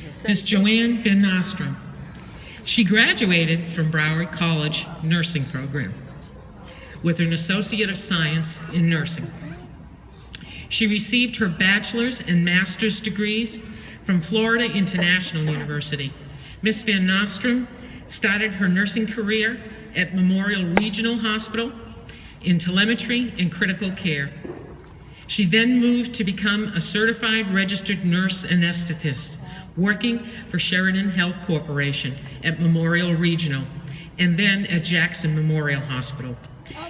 Ms. Joanne Van Nostrum. She graduated from Broward College nursing program with an Associate of Science in Nursing. She received her bachelor's and master's degrees from Florida International University. Ms. Van Nostrum started her nursing career at Memorial Regional Hospital in telemetry and critical care. She then moved to become a certified registered nurse anesthetist, working for Sheridan Health Corporation at Memorial Regional, and then at Jackson Memorial Hospital.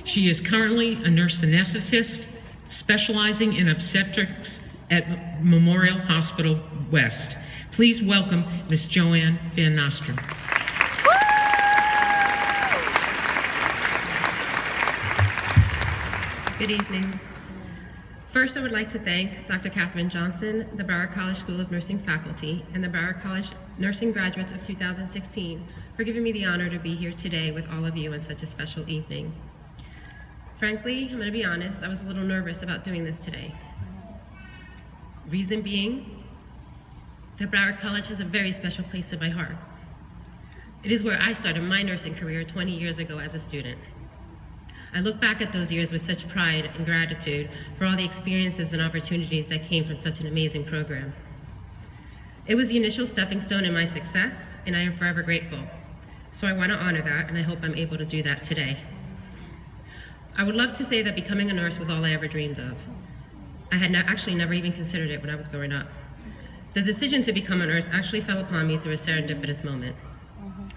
She is currently a nurse anesthetist, specializing in obstetrics at Memorial Hospital West. Please welcome Ms. Joanne Van Nostrum. Good evening. First, I would like to thank Dr. Katherine Johnson, the Broward College School of Nursing faculty, and the Broward College Nursing graduates of 2016 for giving me the honor to be here today with all of you on such a special evening. Frankly, I'm going to be honest, I was a little nervous about doing this today. Reason being, that Broward College has a very special place in my heart. It is where I started my nursing career 20 years ago as a student. I look back at those years with such pride and gratitude for all the experiences and opportunities that came from such an amazing program. It was the initial stepping stone in my success, and I am forever grateful. So I want to honor that, and I hope I'm able to do that today. I would love to say that becoming a nurse was all I ever dreamed of. I had actually never even considered it when I was growing up. The decision to become a nurse actually fell upon me through a serendipitous moment.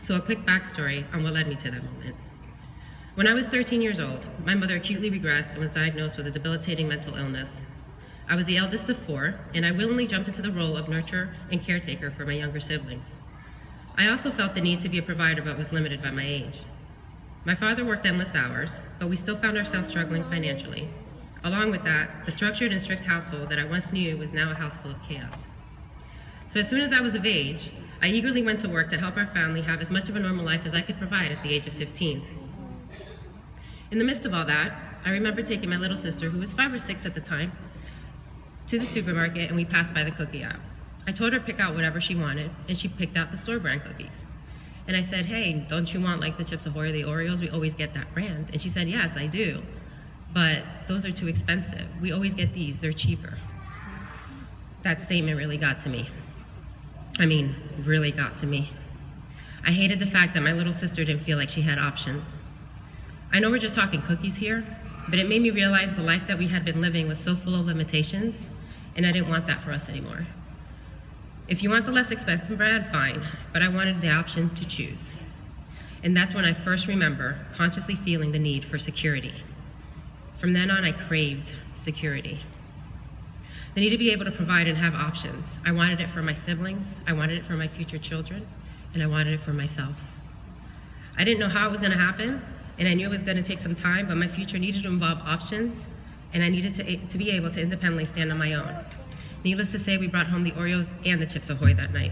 So a quick backstory on what led me to that moment. When I was 13 years old, my mother acutely regressed and was diagnosed with a debilitating mental illness. I was the eldest of 4, and I willingly jumped into the role of nurturer and caretaker for my younger siblings. I also felt the need to be a provider, but was limited by my age. My father worked endless hours, but we still found ourselves struggling financially. Along with that, the structured and strict household that I once knew was now a house full of chaos. So as soon as I was of age, I eagerly went to work to help our family have as much of a normal life as I could provide at the age of 15. In the midst of all that, I remember taking my little sister, who was 5 or 6 at the time, to the supermarket, and we passed by the cookie aisle. I told her to pick out whatever she wanted, and she picked out the store brand cookies. And I said, "Hey, don't you want like the Chips Ahoy or the Oreos? We always get that brand." And she said, "Yes, I do, but those are too expensive. We always get these, they're cheaper." That statement really got to me. Really got to me. I hated the fact that my little sister didn't feel like she had options. I know we're just talking cookies here, but it made me realize the life that we had been living was so full of limitations, and I didn't want that for us anymore. If you want the less expensive brand, fine, but I wanted the option to choose. And that's when I first remember consciously feeling the need for security. From then on, I craved security. The need to be able to provide and have options. I wanted it for my siblings, I wanted it for my future children, and I wanted it for myself. I didn't know how it was going to happen, and I knew it was going to take some time, but my future needed to involve options, and I needed to be able to independently stand on my own. Needless to say, we brought home the Oreos and the Chips Ahoy that night.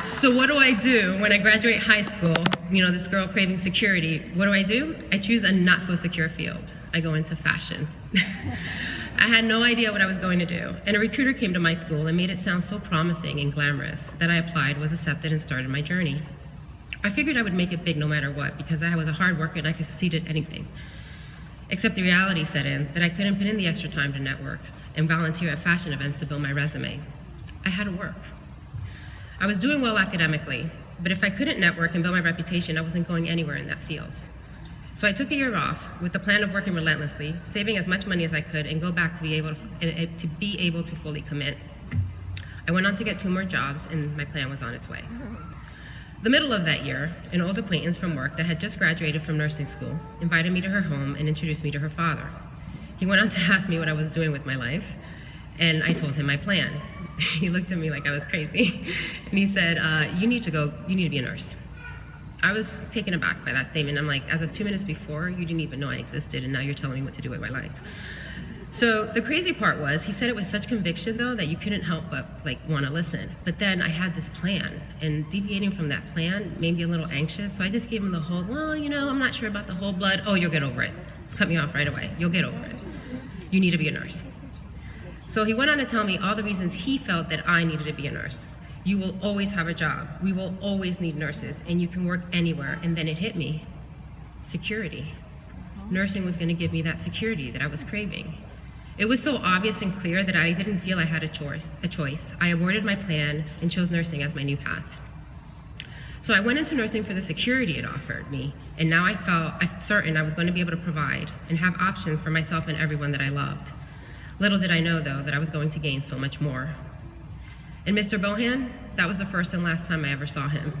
So what do I do when I graduate high school? This girl craving security. What do? I choose a not so secure field. I go into fashion. I had no idea what I was going to do, and a recruiter came to my school and made it sound so promising and glamorous that I applied, was accepted, and started my journey. I figured I would make it big no matter what, because I was a hard worker and I could succeed at anything. Except the reality set in that I couldn't put in the extra time to network and volunteer at fashion events to build my resume. I had to work. I was doing well academically, but if I couldn't network and build my reputation, I wasn't going anywhere in that field. So I took a year off with the plan of working relentlessly, saving as much money as I could, and go back to be able to fully commit. I went on to get 2 more jobs, and my plan was on its way. The middle of that year, an old acquaintance from work that had just graduated from nursing school invited me to her home and introduced me to her father. He went on to ask me what I was doing with my life, and I told him my plan. He looked at me like I was crazy, and he said, you need to be a nurse. I was taken aback by that statement. I'm like, as of 2 minutes before, you didn't even know I existed, and now you're telling me what to do with my life. So the crazy part was, he said it with such conviction though that you couldn't help but want to listen. But then I had this plan, and deviating from that plan made me a little anxious. So I just gave him the whole, I'm not sure about the whole blood. Oh, you'll get over it. Cut me off right away. You'll get over it. You need to be a nurse. So he went on to tell me all the reasons he felt that I needed to be a nurse. You will always have a job. We will always need nurses, and you can work anywhere. And then it hit me. Security. Nursing was going to give me that security that I was craving. It was so obvious and clear that I didn't feel I had a choice. I aborted my plan and chose nursing as my new path. So I went into nursing for the security it offered me, and now I felt certain I was going to be able to provide and have options for myself and everyone that I loved. Little did I know, though, that I was going to gain so much more. And Mr. Bohan, that was the first and last time I ever saw him.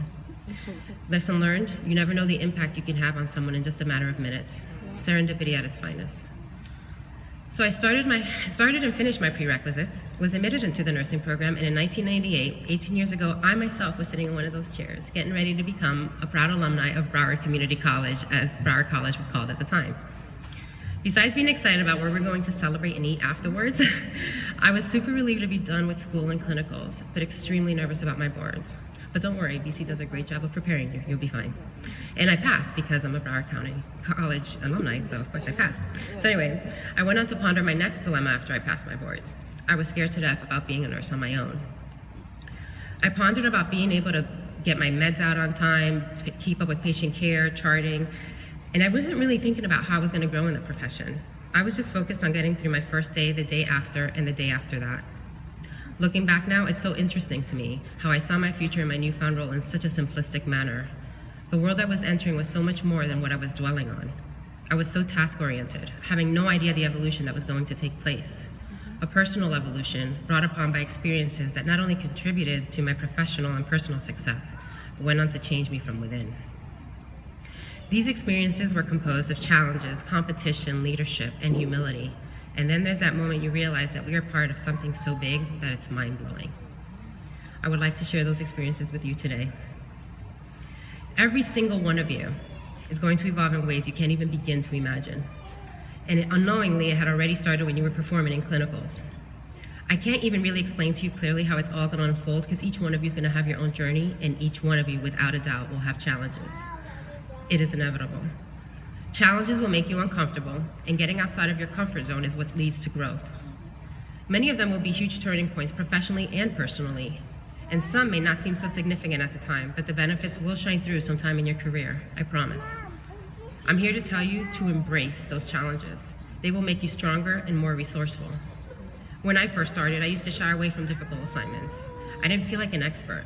Lesson learned, you never know the impact you can have on someone in just a matter of minutes. Serendipity at its finest. So I started and finished my prerequisites, was admitted into the nursing program, and in 1998, 18 years ago, I myself was sitting in one of those chairs, getting ready to become a proud alumni of Broward Community College, as Broward College was called at the time. Besides being excited about where we're going to celebrate and eat afterwards, I was super relieved to be done with school and clinicals, but extremely nervous about my boards. But don't worry, BC does a great job of preparing you. You'll be fine. And I passed because I'm a Broward County College alumni, so of course I passed. So anyway, I went on to ponder my next dilemma after I passed my boards. I was scared to death about being a nurse on my own. I pondered about being able to get my meds out on time, to keep up with patient care, charting, and I wasn't really thinking about how I was going to grow in the profession. I was just focused on getting through my first day, the day after, and the day after that. Looking back now, it's so interesting to me how I saw my future in my newfound role in such a simplistic manner. The world I was entering was so much more than what I was dwelling on. I was so task-oriented, having no idea the evolution that was going to take place. A personal evolution brought upon by experiences that not only contributed to my professional and personal success, but went on to change me from within. These experiences were composed of challenges, competition, leadership, and humility. And then there's that moment you realize that we are part of something so big that it's mind-blowing. I would like to share those experiences with you today. Every single one of you is going to evolve in ways you can't even begin to imagine. And unknowingly, it had already started when you were performing in clinicals. I can't even really explain to you clearly how it's all going to unfold because each one of you is going to have your own journey, and each one of you, without a doubt, will have challenges. It is inevitable. Challenges will make you uncomfortable, and getting outside of your comfort zone is what leads to growth. Many of them will be huge turning points professionally and personally, and some may not seem so significant at the time, but the benefits will shine through sometime in your career, I promise. I'm here to tell you to embrace those challenges. They will make you stronger and more resourceful. When I first started, I used to shy away from difficult assignments. I didn't feel like an expert.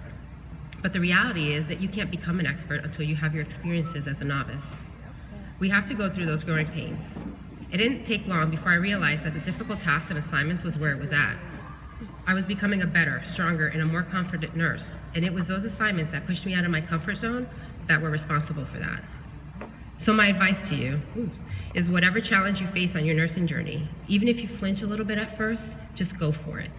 But the reality is that you can't become an expert until you have your experiences as a novice. We have to go through those growing pains. It didn't take long before I realized that the difficult tasks and assignments was where it was at. I was becoming a better, stronger, and a more confident nurse, and it was those assignments that pushed me out of my comfort zone that were responsible for that. So my advice to you is whatever challenge you face on your nursing journey, even if you flinch a little bit at first, just go for it.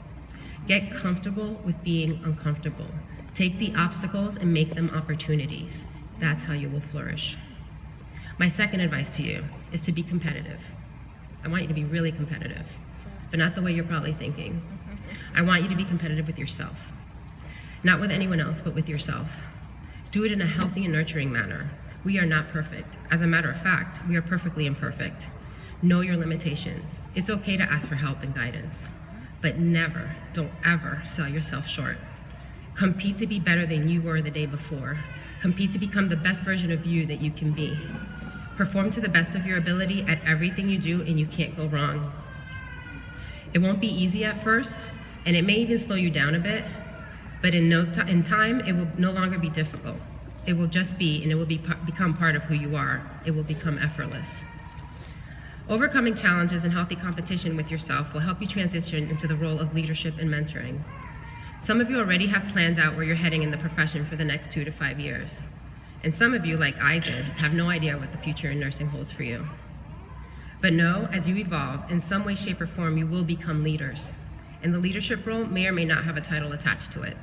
Get comfortable with being uncomfortable. Take the obstacles and make them opportunities. That's how you will flourish. My second advice to you is to be competitive. I want you to be really competitive, but not the way you're probably thinking. I want you to be competitive with yourself. Not with anyone else, but with yourself. Do it in a healthy and nurturing manner. We are not perfect. As a matter of fact, we are perfectly imperfect. Know your limitations. It's okay to ask for help and guidance, but never, don't ever sell yourself short. Compete to be better than you were the day before. Compete to become the best version of you that you can be. Perform to the best of your ability at everything you do, and you can't go wrong. It won't be easy at first, and it may even slow you down a bit, but in time, it will no longer be difficult. It will just be, and it will become part of who you are. It will become effortless. Overcoming challenges and healthy competition with yourself will help you transition into the role of leadership and mentoring. Some of you already have planned out where you're heading in the profession for the next 2 to 5 years. And some of you, like I did, have no idea what the future in nursing holds for you. But know, as you evolve, in some way, shape, or form, you will become leaders. And the leadership role may or may not have a title attached to it.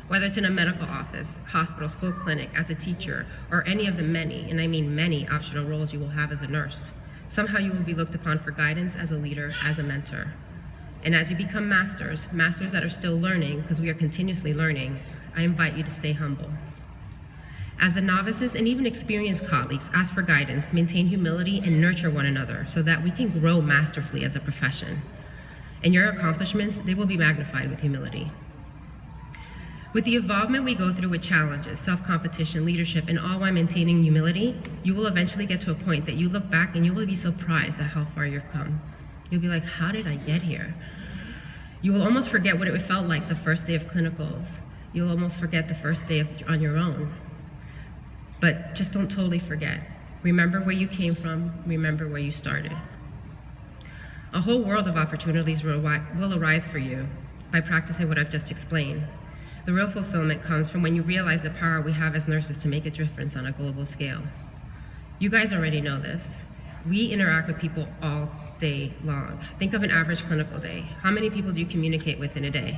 Whether it's in a medical office, hospital, school clinic, as a teacher, or any of the many, and I mean many, optional roles you will have as a nurse, somehow you will be looked upon for guidance as a leader, as a mentor. And as you become masters that are still learning, because we are continuously learning, I invite you to stay humble. As the novices and even experienced colleagues ask for guidance, maintain humility, and nurture one another so that we can grow masterfully as a profession. And your accomplishments, they will be magnified with humility. With the involvement we go through with challenges, self-competition, leadership, and all while maintaining humility, you will eventually get to a point that you look back and you will be surprised at how far you've come. You'll be like, how did I get here? You will almost forget what it felt like the first day of clinicals. You'll almost forget the first day on your own. But just don't totally forget. Remember where you came from, remember where you started. A whole world of opportunities will arise for you by practicing what I've just explained. The real fulfillment comes from when you realize the power we have as nurses to make a difference on a global scale. You guys already know this. We interact with people all day long. Think of an average clinical day. How many people do you communicate with in a day?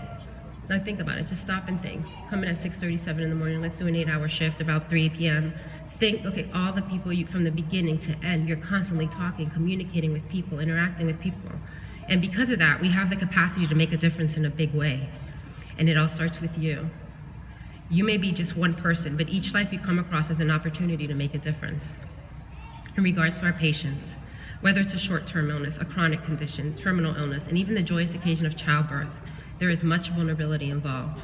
Now think about it, just stop and think. Come in at 6:37 in the morning, let's do an 8-hour shift, about 3 p.m. Think, okay, all the people from the beginning to end, you're constantly talking, communicating with people, interacting with people. And because of that, we have the capacity to make a difference in a big way. And it all starts with you. You may be just one person, but each life you come across is an opportunity to make a difference. In regards to our patients, whether it's a short-term illness, a chronic condition, terminal illness, and even the joyous occasion of childbirth, there is much vulnerability involved.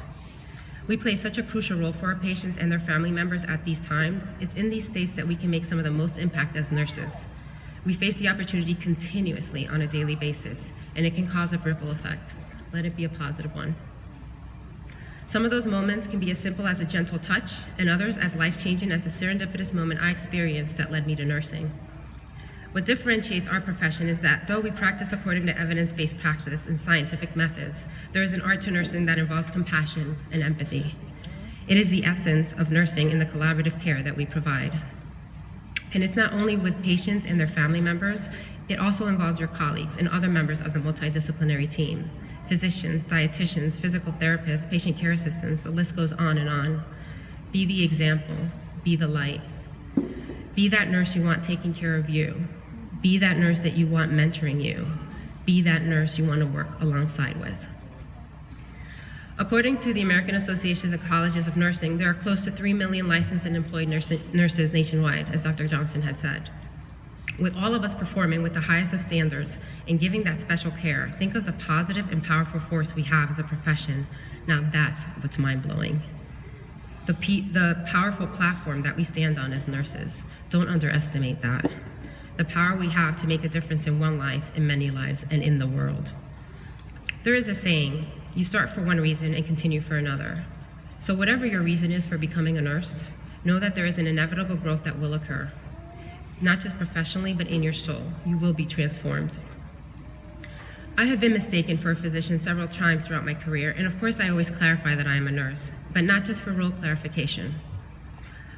We play such a crucial role for our patients and their family members at these times. It's in these states that we can make some of the most impact as nurses. We face the opportunity continuously on a daily basis, and it can cause a ripple effect. Let it be a positive one. Some of those moments can be as simple as a gentle touch, and others as life-changing as the serendipitous moment I experienced that led me to nursing. What differentiates our profession is that though we practice according to evidence-based practice and scientific methods, there is an art to nursing that involves compassion and empathy. It is the essence of nursing and the collaborative care that we provide. And it's not only with patients and their family members, it also involves your colleagues and other members of the multidisciplinary team. Physicians, dietitians, physical therapists, patient care assistants, the list goes on and on. Be the example, be the light. Be that nurse you want taking care of you. Be that nurse that you want mentoring you. Be that nurse you want to work alongside with. According to the American Association of Colleges of Nursing, there are close to 3 million licensed and employed nurses nationwide, as Dr. Johnson had said. With all of us performing with the highest of standards and giving that special care, think of the positive and powerful force we have as a profession. Now that's what's mind-blowing. The powerful platform that we stand on as nurses. Don't underestimate that. The power we have to make a difference in one life, in many lives, and in the world. There is a saying, you start for one reason and continue for another. So whatever your reason is for becoming a nurse, know that there is an inevitable growth that will occur. Not just professionally, but in your soul. You will be transformed. I have been mistaken for a physician several times throughout my career, and of course I always clarify that I am a nurse, but not just for role clarification.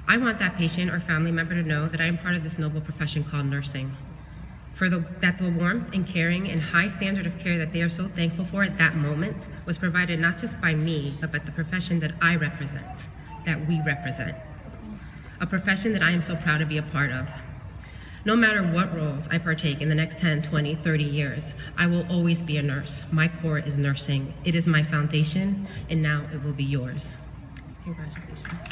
I want that patient or family member to know that I am part of this noble profession called nursing. That the warmth and caring and high standard of care that they are so thankful for at that moment was provided not just by me, but by the profession that I represent, that we represent. A profession that I am so proud to be a part of. No matter what roles I partake in the next 10, 20, 30 years, I will always be a nurse. My core is nursing. It is my foundation, and now it will be yours. Congratulations.